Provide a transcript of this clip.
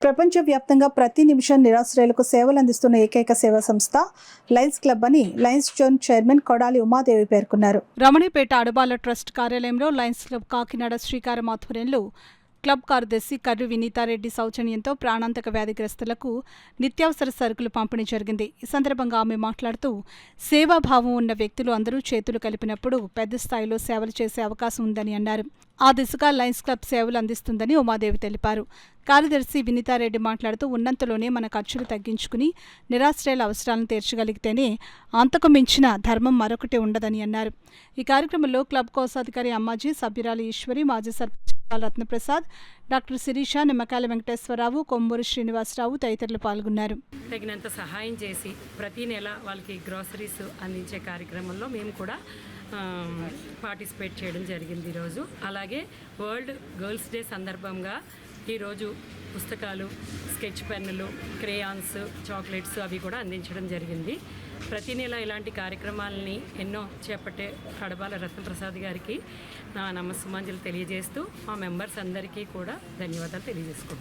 ప్రపంచవ్యాప్తంగా ప్రతి నిమిషం నిరాశ్రయులకు సేవలు అందిస్తున్న ఏకైక సేవా సంస్థ లయన్స్ క్లబ్ అని Lions zone chairman Kodali Umadevi పేర్కొన్నారు. రమణిపేట అడబాల ట్రస్ట్ కార్యాలయంలో లయన్స్ క్లబ్ కాకినాడ శ్రీకారం ఆధ్వర్యంలో క్లబ్ కార్యదర్శి కర్రి వినీతారెడ్డి సౌజన్యంతో ప్రాణాంతక వ్యాధిగ్రస్తులకు నిత్యావసర సరుకులు పంపిణీ జరిగింది. ఈ సందర్భంగా ఆమె మాట్లాడుతూ సేవాభావం ఉన్న వ్యక్తులు అందరూ చేతులు కలిపినప్పుడు పెద్ద స్థాయిలో సేవలు చేసే అవకాశం ఉందని అన్నారు. ఆ దిశగా లయన్స్ క్లబ్ సేవలు అందిస్తుందని ఉమాదేవి తెలిపారు. కార్యదర్శి వినీతారెడ్డి మాట్లాడుతూ ఉన్నంతలోనే మన ఖర్చులు తగ్గించుకుని నిరాశ్రయుల అవసరాలను తీర్చగలిగితేనే అంతకు మించిన ధర్మం మరొకటి ఉండదని అన్నారు. ఈ కార్యక్రమంలో క్లబ్ కోశాధికారి అమ్మాజీ, సభ్యురాలు ఈశ్వరి, మాజీ సర్పంచ్ రత్నప్రసాద్, డాక్టర్ శిరీష, నిమ్మకాయల వెంకటేశ్వరరావు, కొమ్మూరి శ్రీనివాసరావు తదితరులు పాల్గొన్నారు. తగినంత సహాయం చేసి ప్రతి నెల వాళ్ళకి గ్రాసరీస్ అందించే కార్యక్రమంలో మేము కూడా పార్టిసిపేట్ చేయడం జరిగింది ఈరోజు. అలాగే వరల్డ్ గర్ల్స్ డే సందర్భంగా ఈరోజు పుస్తకాలు, స్కెచ్ పెన్నులు, క్రేయాన్స్, చాక్లెట్స్ అవి కూడా అందించడం జరిగింది. ప్రతి నెల ఇలాంటి కార్యక్రమాలని ఎన్నో చేపట్టే కడబాల రత్నప్రసాద్ గారికి నా నమస్సుమాంజలు తెలియజేస్తూ మా మెంబర్స్ అందరికీ కూడా ధన్యవాదాలు తెలియజేసుకుంటున్నాను.